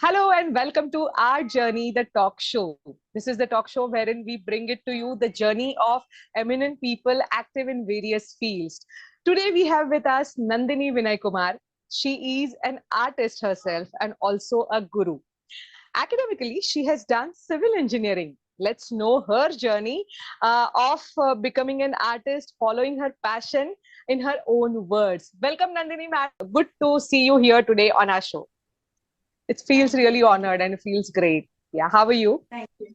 Hello and welcome to our journey, the talk show. This is the talk show wherein we bring it to you the journey of eminent people active in various fields. Today we have with us Nandini Vinay Kumar. She is an artist herself and also a guru. Academically, she has done civil engineering. Let's know her journey of becoming an artist, following her passion in her own words. Welcome, Nandini, ma'am. Good to see you here today on our show. It feels Thank really you. Thank honored and it feels great. Yeah, how are you? you. Thank you.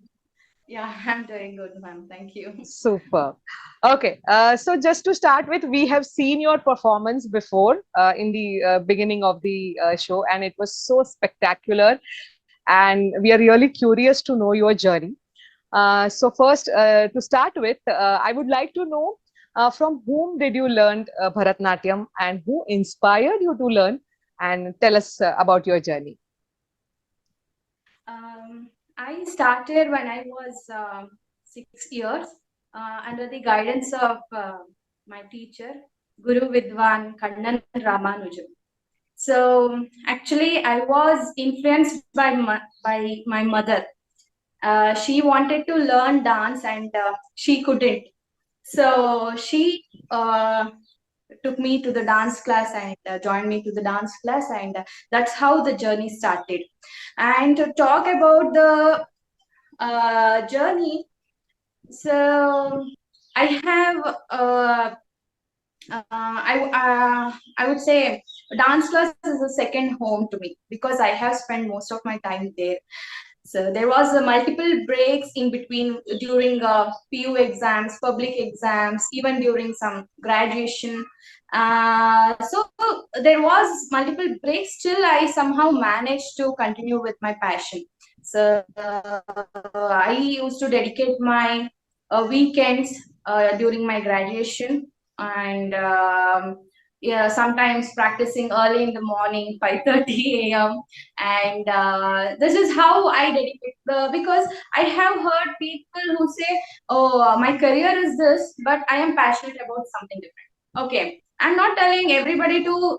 Yeah, I'm doing good, ma'am. Thank you. Super. Okay, so just to start with, we have seen your performance before in the beginning of the show, and it was so spectacular. And we are really curious to know your journey. So, first, to start with, I would like to know from whom did you learn Bharatanatyam and who inspired you to learn? And tell us about your journey. I started when I was 6 years under the guidance of my teacher, Guru Vidwan, Kannan Ramanujam. So actually, I was influenced by my mother. She wanted to learn dance and she couldn't. So she took me to the dance class and joined me to the dance class, and that's how the journey started. And to talk about the journey, so I have I would say dance class is a second home to me because I have spent most of my time there. So there was multiple breaks in between during PU exams, public exams, even during some graduation. So there was multiple breaks. Still, I somehow managed to continue with my passion. So I used to dedicate my weekends during my graduation, and yeah, sometimes practicing early in the morning, 5:30 a.m. And this is how I dedicate because I have heard people who say, "Oh, my career is this, but I am passionate about something different." Okay, I'm not telling everybody to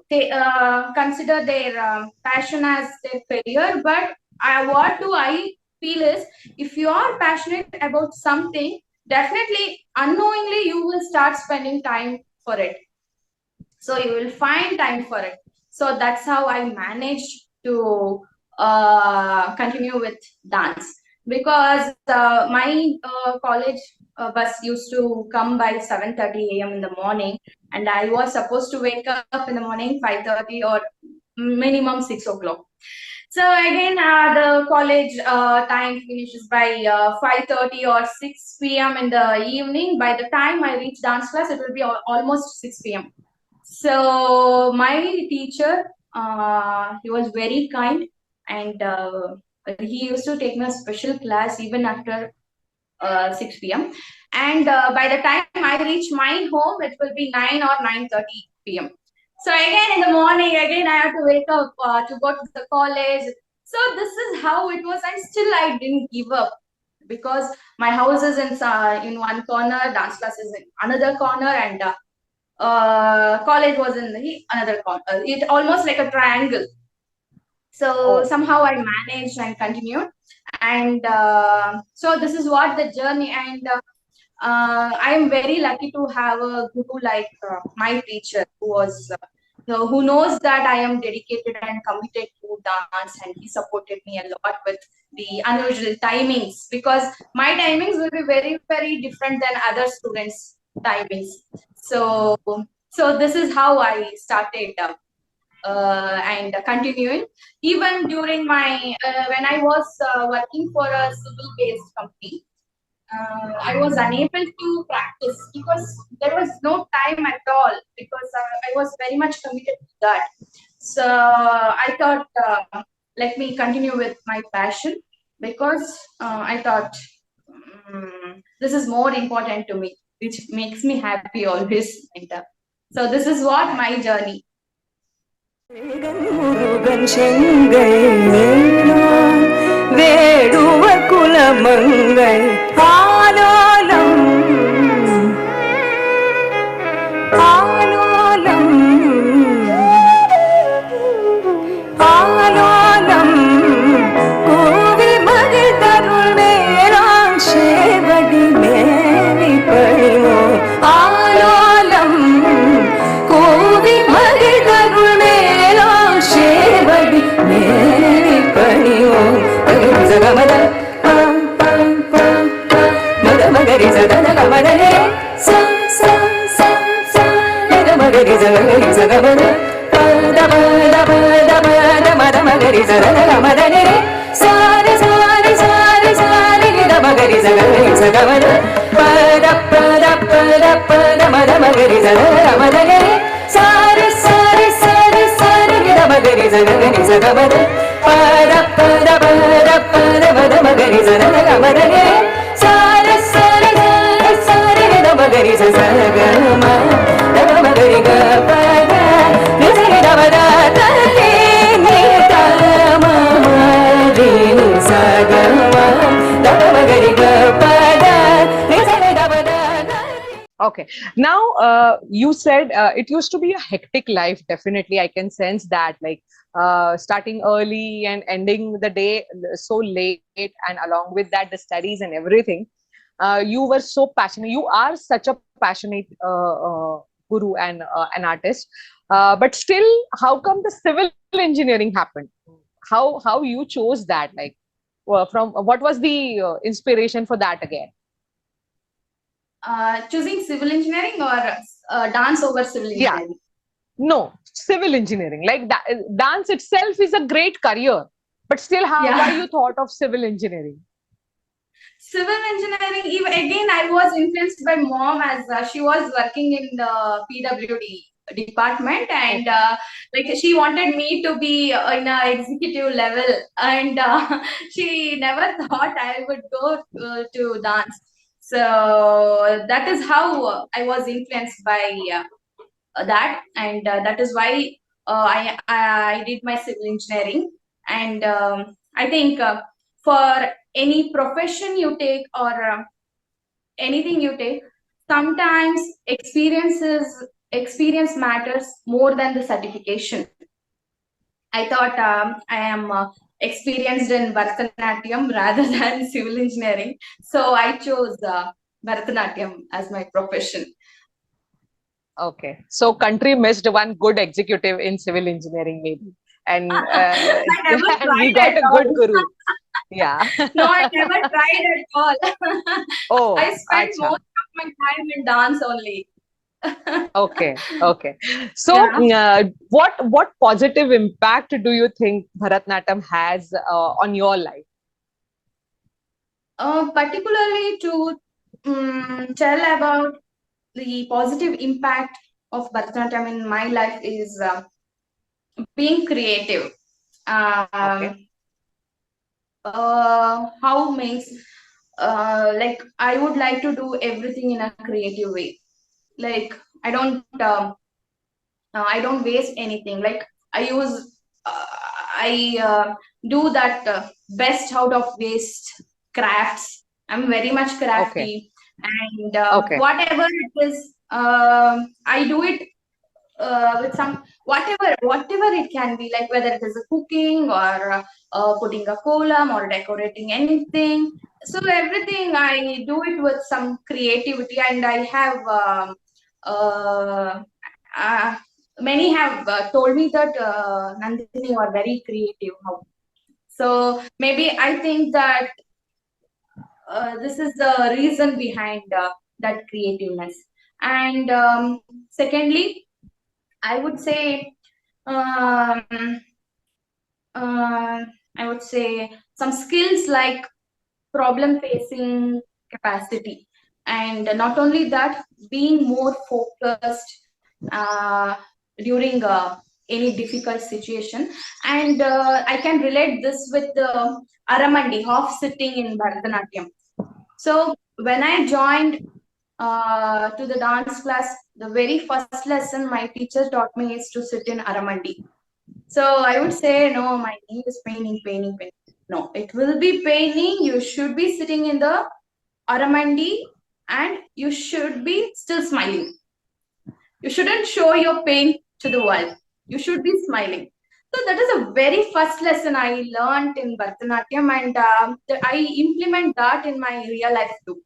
consider their passion as their career, but what do I feel is if you are passionate about something, definitely unknowingly you will start spending time for it, so you will find time for it. So that's how I managed to continue with dance, because my college bus used to come by 7:30 a.m. in the morning, and I was supposed to wake up in the morning 5:30 or minimum 6 o'clock. So again, the college time finishes by 5:30 or 6 p.m. in the evening. By the time I reach dance class, it will be almost 6 p.m. So my teacher, he was very kind, and he used to take me a special class even after 6 p.m. And by the time I reach my home, it will be 9 or 9:30 p.m. So again in the morning, again I have to wake up to go to the college. So this is how it was, and still I didn't give up, because my house is in one corner, dance class is in another corner, and college was in another it almost like a triangle. So Oh, somehow I managed and continued, and so this is what the journey. And I am very lucky to have a guru like my teacher, who was who knows that I am dedicated and committed to dance, and he supported me a lot with the unusual timings, because my timings will be very very different than other students' timings. So this is how I started. And continuing even during my when I was working for a civil based company, I was unable to practice because there was no time at all, because I was very much committed to that. So I thought, let me continue with my passion, because I thought, this is more important to me, which makes me happy always. And, so this is what my journey. Murugan செங்கை வேடுவர் குலமங்கை ஆலோலம் ஆலோலம் ஆலோலம் கோவி மகிழ் தருள் மேலான் சேவடி மேனி பழிமோ ஆலோலம் கோவி மகிழ் தருள் சேவடி மேனி பணியோ சகமத மத மகரி சதன கமடலே ச ச ச ச மகரி சகரி சகமத பத பத பத பத மத மகரி சதன கமடலே சாரி சாரி சாரி சாரி நித மகரி சகரி சகமத பத பத பத பத மத மகரி சதன கமடலே சாரி சாரி சாரி சாரி நித மகரி சகரி சகமத பத பத பத பத மத மகரி சதன கமடலே சாரி சாரி சாரி சாரி நித மகரி சகம தத மகரி க பத நித நித மத தலே நித மரி சகம தத மகரி க பத நித நித மத. okay. Now, you said it used to be a hectic life. Definitely, I can sense that. Like starting early and ending the day so late, and along with that, the studies and everything. You were so passionate. You are such a passionate guru and an artist. But still, how come the civil engineering happened? How you chose that? Like, from what was the inspiration for that again? Choosing civil engineering or dance over civil Yeah. engineering? No, civil engineering. Like that, dance itself is a great career, but still, why Yeah. you thought of civil engineering? Civil engineering, even again, I was influenced by mom, as she was working in the PWD department, and Okay. like she wanted me to be in a executive level, and she never thought I would go to dance. So that is how I was influenced by that, and that is why I did my civil engineering. And I think for any profession you take, or anything you take, sometimes experience matters more than the certification. I thought I am experienced in Bharatanatyam rather than civil engineering, so I chose Bharatanatyam as my profession. Okay. So country missed one good executive in civil engineering, maybe, and I never and we tried got at a all. good guru. Yeah. No, I never tried at all. Oh, I spent acha. most of my time in dance only. Okay. Okay. So, Yeah. what positive impact do you think Bharatanatyam has on your life? Particularly to tell about the positive impact of Bharatanatyam in my life is being creative. Okay. Um, how makes like I would like to do everything in a creative way. Like I don't waste anything. Like I use I do that best out of waste crafts. I'm very much Okay. crafty, and Okay. whatever it is, I do it with some whatever it can be, like whether it is a cooking or putting a column or decorating anything. So everything I do it with some creativity, and I have uh, uh, many have told me that Nandini, you are very creative. How? So maybe I think that this is the reason behind that creativeness. And secondly, I would say um, I would say some skills like problem facing capacity, and not only that, being more focused uh, during any difficult situation. And I can relate this with the Aramandi, half sitting in Bharatanatyam. So when I joined to the dance class, the very first lesson my teacher taught me is to sit in Aramandi. So I would say, no, my knee is paining. No, it will be paining. You should be sitting in the Aramandi and you should be still smiling. You shouldn't show your pain to the world. You should be smiling. So that is a very first lesson I learned in Bharatanatyam, and I implement that in my real life too.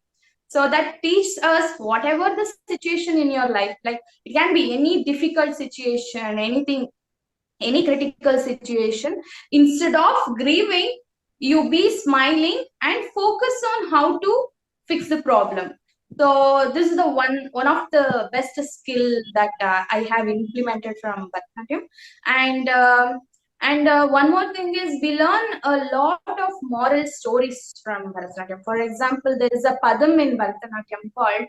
So that teaches us whatever the situation in your life, like it can be any difficult situation, anything, any critical situation, instead of grieving, you be smiling and focus on how to fix the problem. So this is the one of the best skill that I have implemented from Bharatanatyam. And one more thing is we learn a lot of moral stories from Bharatanatyam. For example, there is a padam in Bharatanatyam called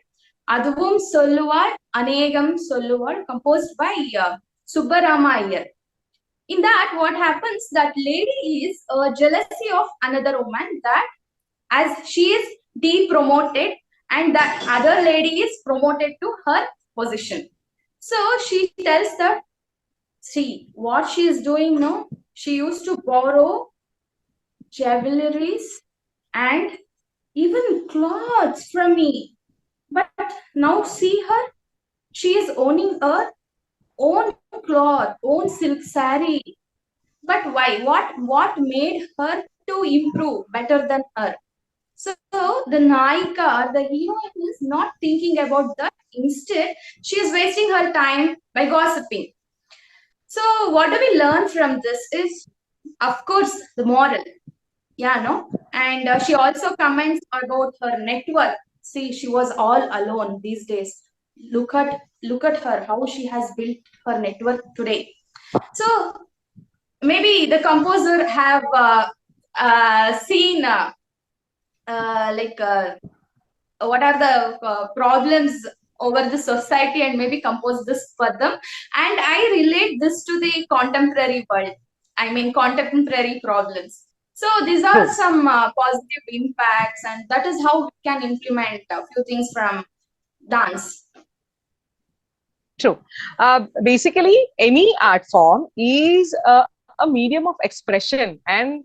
Aduvum Solluvar Anegam Solluvar, composed by Subbarama Iyer. In that, what happens, that lady is a jealousy of another woman, that as she is depromoted and that other lady is promoted to her position. So she tells that, see what she is doing now, she used to borrow jewelries and even clothes from me, but now see her, she is owning her own cloth, own silk saree. But why? What made her to improve better than her? So the Naika or the heroine is not thinking about that. Instead, she is wasting her time by gossiping. So what do we learn from this is, of course, the moral. Yeah, no? And she also comments about her network. See, she was all alone these days. Look at her, how she has built her network today. So maybe the composer have seen what are the problems over the society and maybe compose this for them. And I relate this to the contemporary world. I mean, contemporary problems. So these are True. some positive impacts, and that is how we can implement a few things from dance. True. Basically, any art form is a medium of expression. And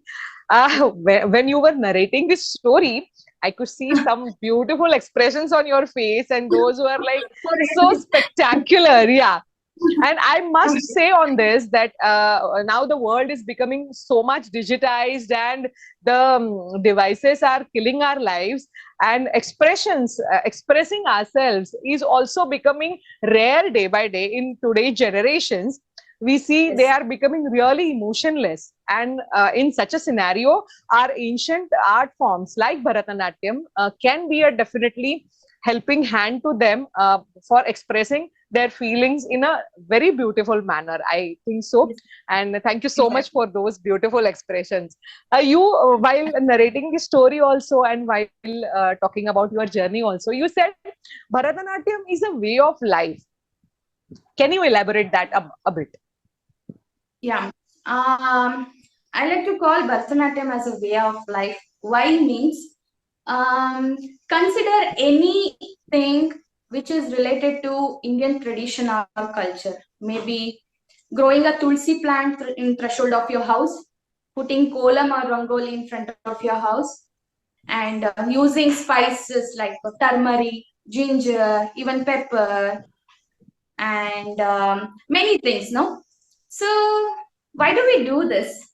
when you were narrating this story, I could see some beautiful expressions on your face, and those were like so spectacular. Yeah. And I must say on this that now the world is becoming so much digitized, and the devices are killing our lives, and expressing ourselves is also becoming rare day by day in today's generations. We see they are becoming really emotionless, and in such a scenario, our ancient art forms like Bharatanatyam can be a definitely helping hand to them for expressing their feelings in a very beautiful manner. I think so. And thank you so much for those beautiful expressions. While narrating the story also, and while talking about your journey also, you said Bharatanatyam is a way of life. Can you elaborate that a bit? Yeah. I like to call Bharatanatyam as a way of life. Why means, consider anything which is related to Indian tradition or culture. Maybe growing a tulsi plant in threshold of your house, putting kolam or rangoli in front of your house, and using spices like turmeric, ginger, even pepper, and many things, no? So why do we do this?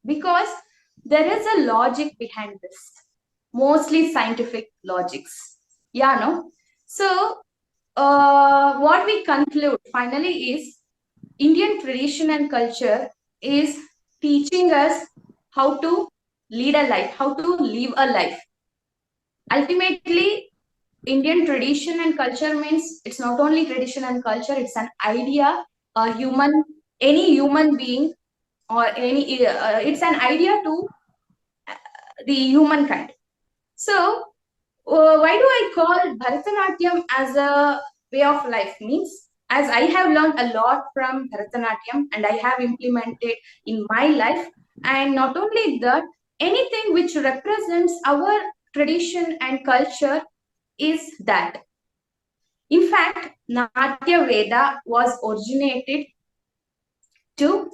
Because there is a logic behind this, mostly scientific logics. Yeah, no? So what we conclude finally is Indian tradition and culture is teaching us how to lead a life, how to live a life. Ultimately, Indian tradition and culture means it's not only tradition and culture, it's an idea, a human, any human being, or any, it's an idea to the humankind. So, why do I call Bharatanatyam as a way of life? Means, as I have learned a lot from Bharatanatyam and I have implemented in my life, and not only that, anything which represents our tradition and culture is that. In fact, Natya-Veda was originated to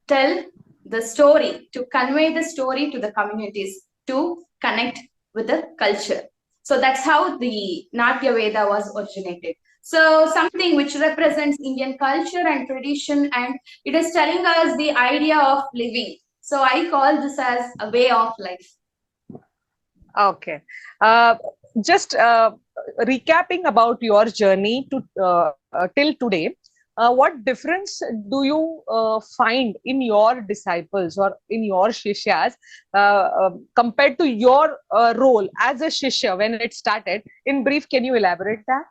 tell the story, to convey the story to the communities, to connect with the culture. So that's how the Natya-Veda was originated. So something which represents Indian culture and tradition, and it is telling us the idea of living. So I call this as a way of life. Okay. Just recapping about your journey to till today, what difference do you find in your disciples or in your shishyas compared to your role as a shishya when it started? In brief, can you elaborate that?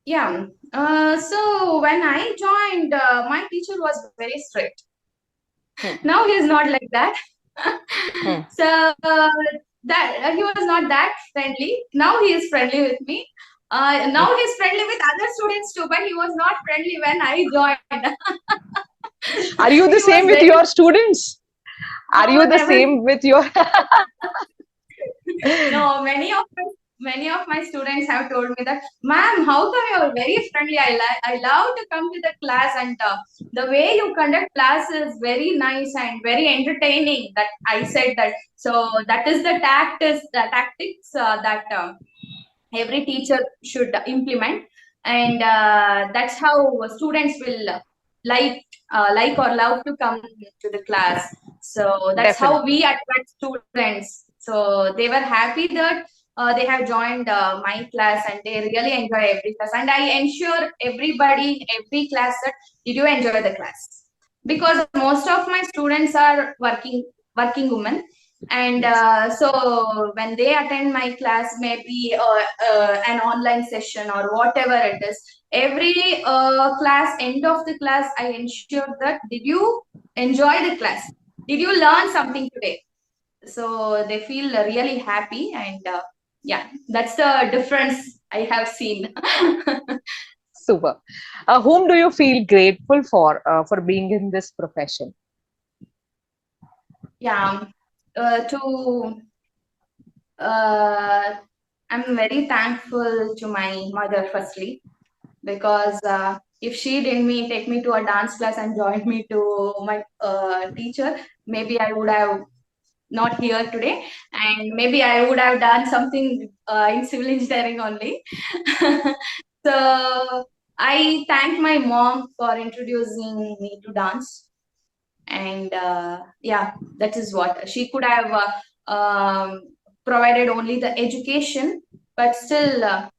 Yeah. So when I joined, my teacher was very strict. Now he is not like that. So that he was not that friendly. Now he is friendly with me. Now he's friendly with other students too, but he was not friendly when I joined. Are you the He was same with very your students? Are no, you the never. same with your No, many of my students have told me that, ma'am, how come you're very friendly? I love to come to the class, and the way you conduct class is very nice and very entertaining. That I said that. So that is the tactics that every teacher should implement, and that's how students will like or love to come to the class. So that's how definitely? we attract students. So they were happy that they have joined my class, and they really enjoy every class, and I ensure everybody in every class that did you enjoy the class, because most of my students are working women, and Yes. so when they attend my class, maybe an online session or whatever it is, every class, end of the class, I ensure that did you enjoy the class, did you learn something today. So they feel really happy, and yeah, that's the difference I have seen. Super. Whom do you feel grateful for being in this profession? Yeah, to I'm very thankful to my mother firstly, because if she didn't take me to a dance class and joined me to my teacher, maybe I would have not here today, and maybe I would have done something in civil engineering only. So I thank my mom for introducing me to dance, and yeah, that is what she could have provided only the education, but still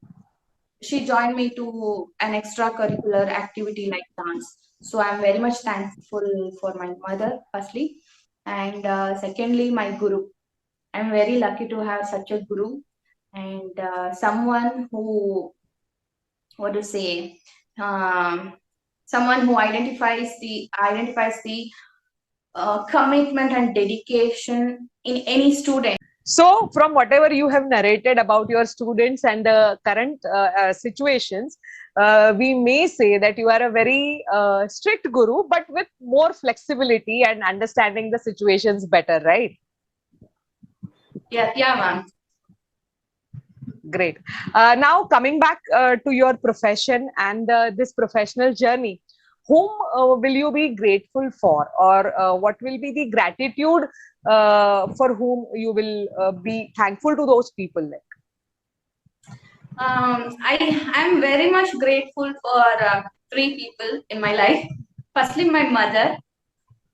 she joined me to an extracurricular activity like dance. So I'm very much thankful for my mother, firstly. And secondly, my guru. I'm very lucky to have such a guru, and someone who, what to say, um, someone who identifies the commitment and dedication in any student. So, from whatever you have narrated about your students and the current situations, we may say that you are a very strict guru, but with more flexibility and understanding the situations better, right? Yeah, yeah, ma'am. Great. Now, coming back to your profession and this professional journey, whom will you be grateful for, or what will be the gratitude for whom you will be thankful to those people? Like? I am very much grateful for three people in my life. Firstly, my mother,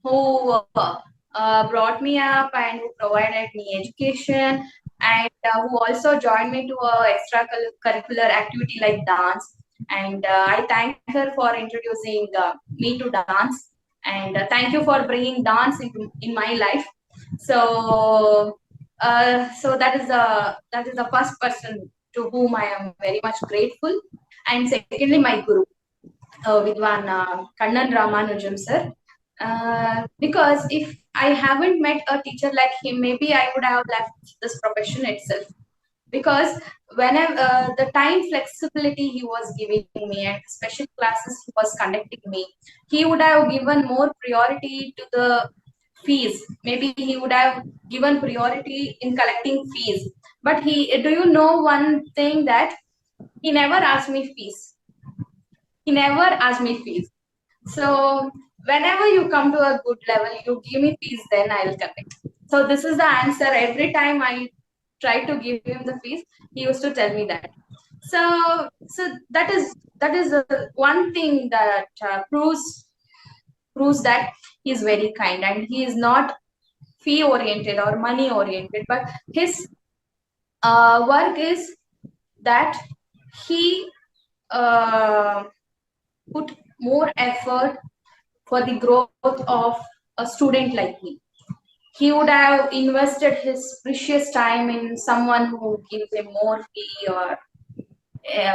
who brought me up and who provided me education, and who also joined me to a extracurricular activity like dance. And I thank her for introducing me to dance, and thank you for bringing dance into in my life. So, so that is the first person to whom I am very much grateful. And secondly, my guru, Vidwan Kannan Ramanujam sir. Because if I haven't met a teacher like him, maybe I would have left this profession itself. Because whenever the time flexibility he was giving me and special classes he was conducting me, he would have given more priority to the fees. Maybe he would have given priority in collecting fees. But do you know one thing, that he never asked me fees. He never asked me fees. So whenever you come to a good level, you give me fees, then I'll connect. So this is the answer. Every time I try to give him the fees, he used to tell me that. So that is one thing that proves that he is very kind, and he is not fee oriented or money oriented, but his work is that he uh, put more effort for the growth of a student like me. He would have invested his precious time in someone who gives him more fee or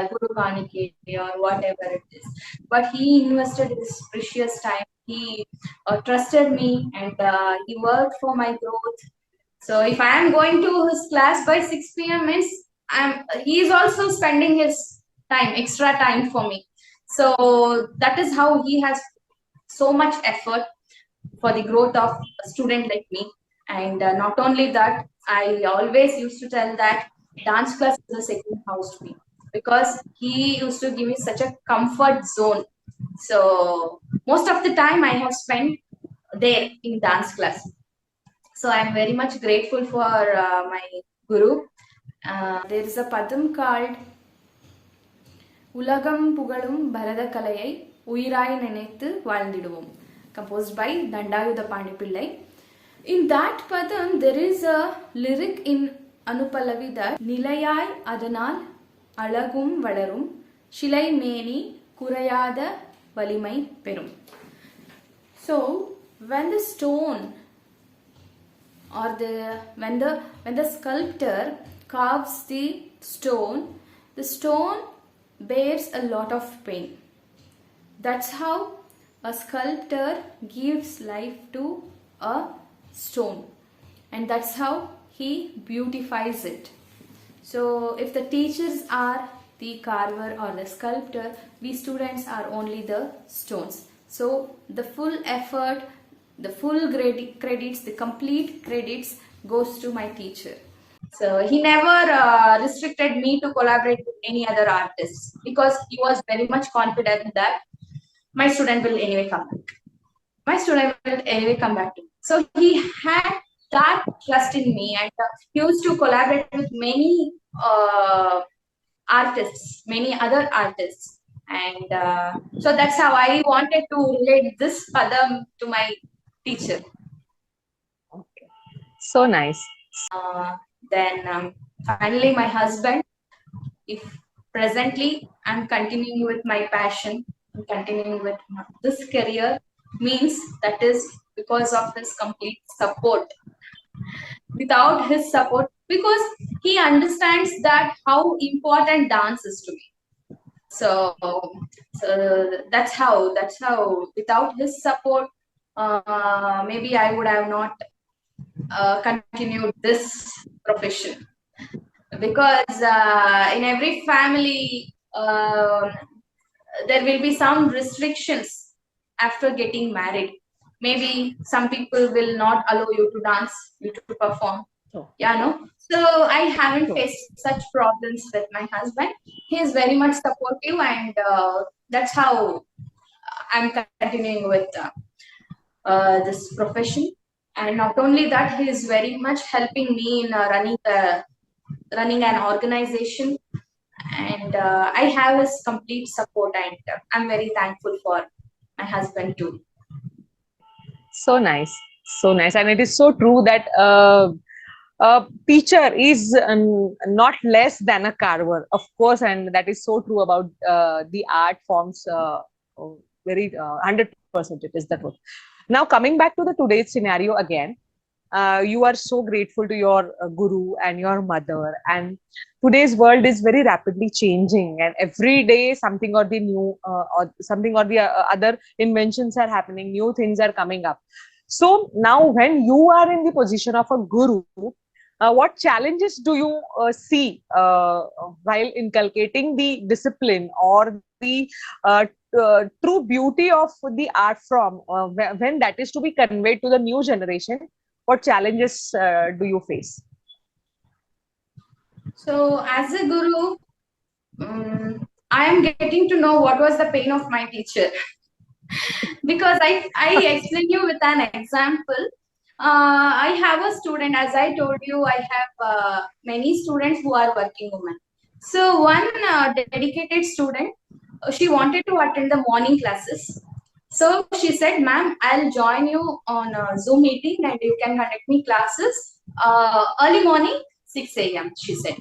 Guru Kanike or whatever it is. But he invested his precious time. He trusted me, and he worked for my growth. So if I am going to his class by 6 p.m. means he is also spending his time, extra time for me. So that is how he has so much effort for the growth of a student like me. And not only that, I always used to tell that dance class is a second house to me, because he used to give me such a comfort zone. So most of the time I have spent there in dance class. So I'm very much grateful for my guru. There is a padam called Ulagam Pugalum Bharatha Kalayai Uyirai Nenethu Valdiduvom, composed by Dandayuda Pandipillai. In that padam, there is a lyric in Anupallavi that Nilayai Adanal Alagum Valarum Shilai Meni Kurayada Valimai Perum. So when the stone or when the sculptor carves the stone bears a lot of pain. That's how a sculptor gives life to a stone, and that's how he beautifies it. So if the teachers are the carver or the sculptor, we students are only the stones. So the full effort, the full credits, the complete credits goes to my teacher. So he never restricted me to collaborate with any other artists, because he was very much confident that my student will anyway come back. My student will anyway come back to me. So he had that trust in me, and he used to collaborate with many artists, many other artists. And so that's how I wanted to relate this padam to my teacher. Okay. So nice. Then finally, my husband. If presently I'm continuing with my passion, I'm continuing with this career, means that is because of his complete support. Without his support, because he understands that how important dance is to me. So that's how without his support, maybe I would have not continued this profession. Because in every family there will be some restrictions after getting married. Maybe some people will not allow you to dance, you to perform. No. So I haven't faced such problems with my husband. He is very much supportive, and that's how I'm continuing with this profession. And not only that, he is very much helping me in running an organization, And I have his complete support, and I'm very thankful for my husband too. So nice, so nice, and it is so true that a teacher is not less than a carver, of course, and that is so true about the art forms. Very 100% it is the truth. Now, coming back to the today's scenario again, you are so grateful to your guru and your mother, and today's world is very rapidly changing, and every day something or the new or something or the other inventions are happening, new things are coming up. So now when you are in the position of a guru, what challenges do you see while inculcating the discipline or the true beauty of the art form when that is to be conveyed to the new generation? What challenges do you face? So, as a guru, I am getting to know what was the pain of my teacher. Because I explain you with an example. I have a student, as I told you, I have many students who are working women. So one dedicated student, she wanted to attend the morning classes. So she said, ma'am, I'll join you on a Zoom meeting and you can conduct me classes early morning, 6 a.m., she said.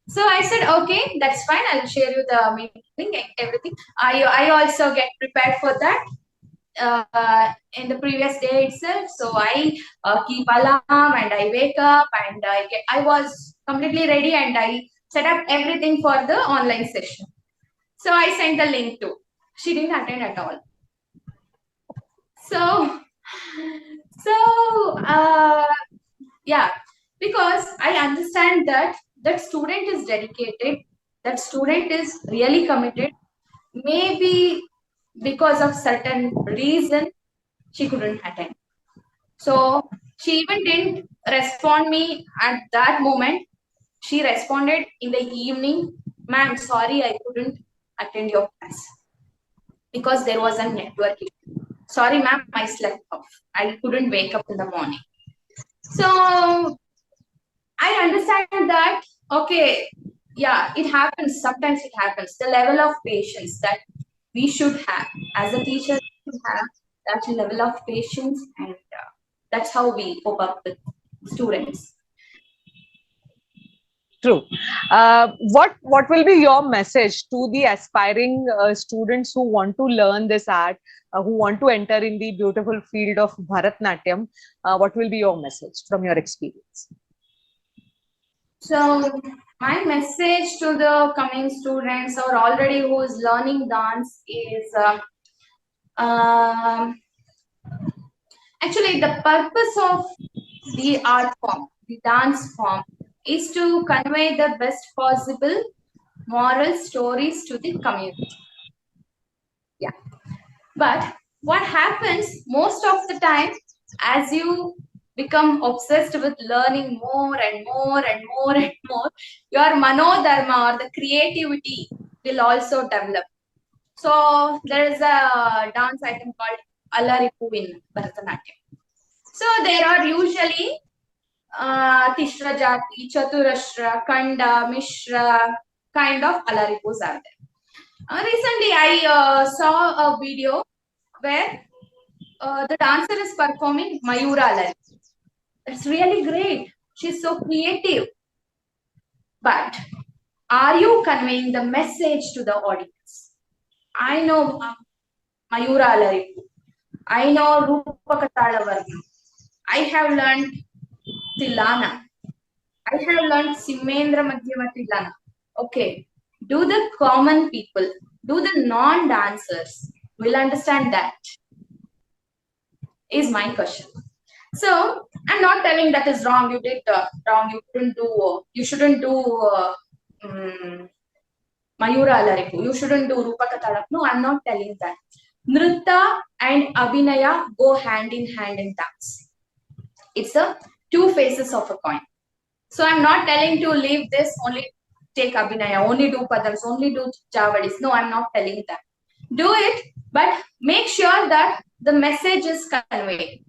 So I said, okay, that's fine. I'll share you the meeting, everything. I also get prepared for that in the previous day itself. So I keep alarm and I wake up and I was completely ready and I set up everything for the online session. So I sent the link to. She didn't attend at all. So, yeah, because I understand that that student is dedicated, that student is really committed. Maybe because of certain reason, she couldn't attend. So she even didn't respond me at that moment. She responded in the evening, ma'am, sorry, I couldn't attend your class because there was a network issue. Sorry, ma'am, I slept off. I couldn't wake up in the morning. So I understand that, okay, yeah, it happens. Sometimes it happens. The level of patience that we should have as a teacher, we should have that level of patience, and that's how we cope up with students. True. What will be your message to the aspiring students who want to learn this art, who want to enter in the beautiful field of Bharatanatyam? What will be your message from your experience? So my message to the coming students or already who is learning dance is actually the purpose of the art form, the dance form, is to convey the best possible moral stories to the community. Yeah. But what happens most of the time, as you become obsessed with learning more and more and more and more, your manodharma or the creativity will also develop. So there is a dance item called Alaripu in Bharatanatyam. So there are usually Tishra Jati, Chaturashra, Kanda, Mishra kind of Alaripus are there. Recently, I saw a video where the dancer is performing Mayura Alaripu. It's really great. She's so creative. But are you conveying the message to the audience? I know Mayura Alaripu. I know Rupa Katala Varma. I have learned Tilana. I have learned Simendra Madhyama Tilana. Okay. Do the common people, do the non-dancers will understand that? Is my question. So I'm not telling that is wrong. You did wrong. You couldn't do. You shouldn't do Mayura Alaripu. You shouldn't do Rupa Katala. No, I'm not telling that. Nritta and Abhinaya go hand in dance. It's the two faces of a coin. So I'm not telling to leave this, only take Abhinaya, only do Padams, only do Javadis. No, I'm not telling that. Do it, but make sure that the message is conveyed.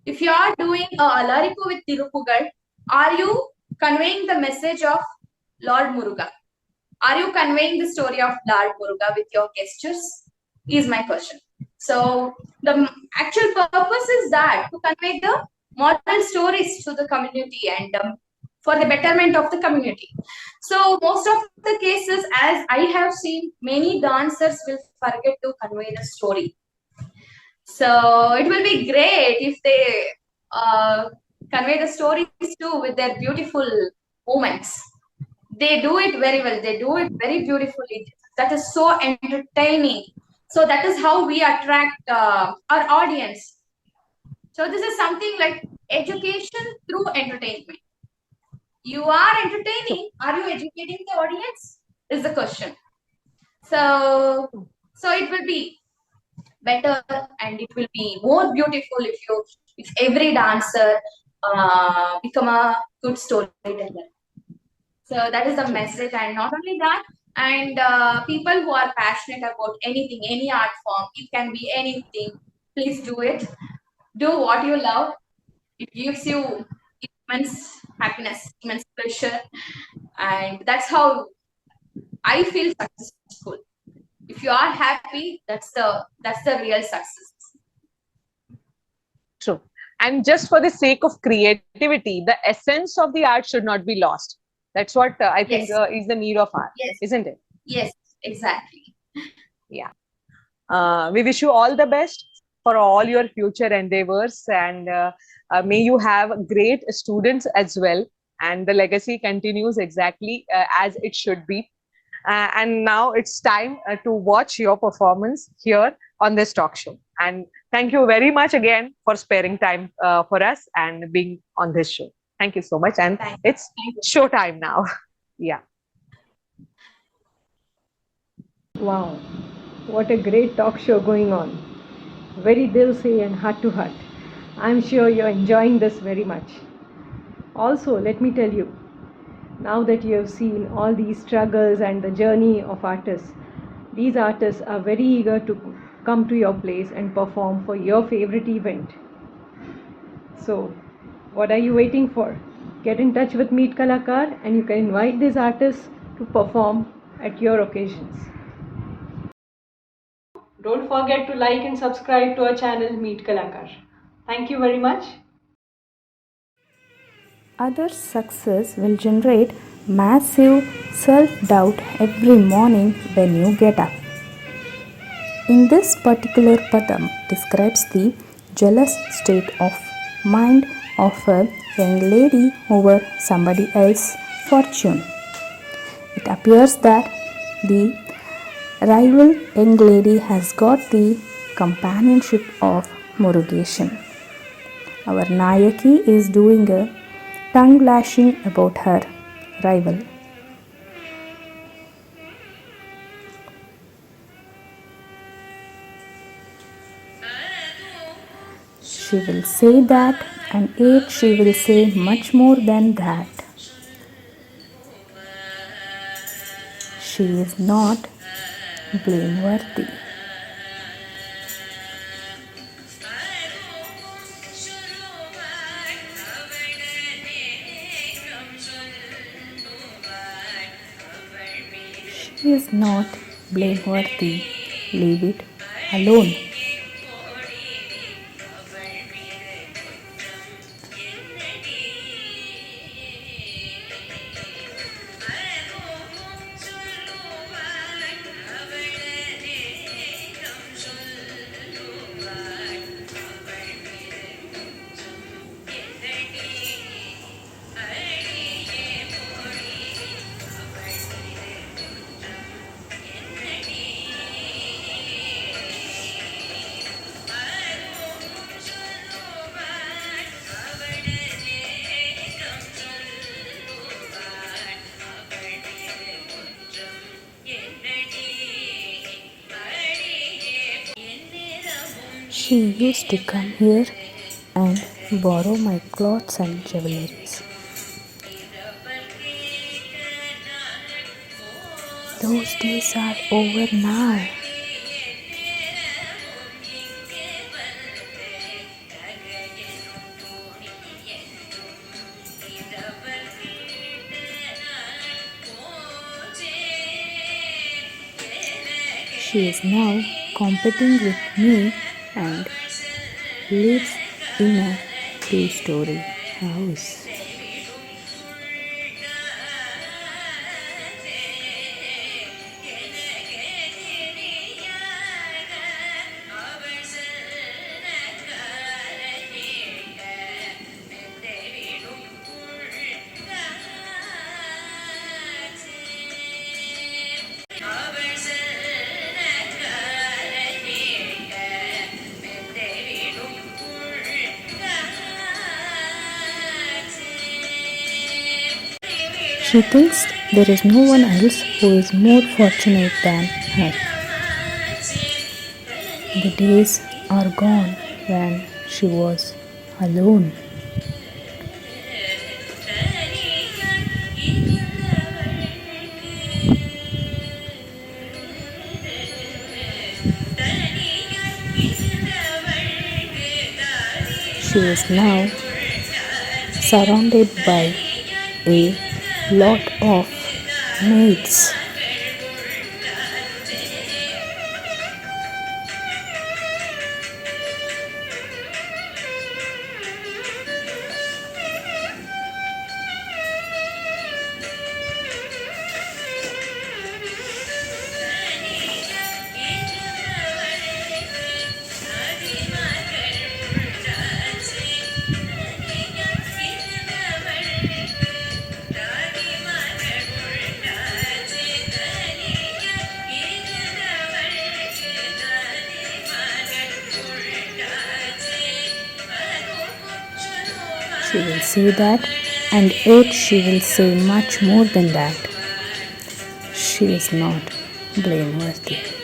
If you are doing a Alaripu with Tirupugal, are you conveying the message of Lord Muruga? Are you conveying the story of Lal Muruga with your gestures? Is my question. So the actual purpose is that to convey the moral stories to the community and for the betterment of the community. So most of the cases, as I have seen, many dancers will forget to convey the story. So it will be great if they convey the stories too with their beautiful movements. They do it very well. They do it very beautifully. That is so entertaining. So that is how we attract our audience. So this is something like education through entertainment. You are entertaining. Are you educating the audience? Is the question. So it will be better and it will be more beautiful if every dancer become a good storyteller. So that is the message, and not only that, and people who are passionate about anything, any art form, it can be anything. Please do it. Do what you love. It gives you immense happiness, immense pleasure, and that's how I feel successful. If you are happy, that's the real success. True. And just for the sake of creativity, the essence of the art should not be lost. That's what I think Yes. is the need of art, Yes. isn't it? Yes, exactly. Yeah. We wish you all the best for all your future endeavors, and may you have great students as well, and the legacy continues exactly as it should be. And now it's time to watch your performance here on this talk show. And thank you very much again for sparing time for us and being on this show. Thank you so much. And it's show time now. Yeah. Wow, what a great talk show going on. Very dil se and heart to heart. I'm sure you're enjoying this very much. Also, let me tell you, now that you have seen all these struggles and the journey of artists, these artists are very eager to come to your place and perform for your favorite event. So, what are you waiting for? Get in touch with Meet Kalakar and you can invite these artists to perform at your occasions. Don't forget to like and subscribe to our channel Meet Kalakar. Thank you very much. Others' success will generate massive self-doubt every morning when you get up. In this particular padam describes the jealous state of mind of a young lady over somebody else's fortune. It appears that the rival young lady has got the companionship of Murugeshan. Our Nayaki is doing a tongue lashing about her rival. She will say that, and yet she will say much more than that. She is not blameworthy. She is not blameworthy. Leave it alone. She used to come here and borrow my clothes and jewelries. Those days are over now. She is now competing with me and lives in a two-story house. She thinks there is no one else who is more fortunate than her. The days are gone when she was alone. She is now surrounded by a lot of maids. She will say that, and yet she will say much more than that. She is not blameworthy.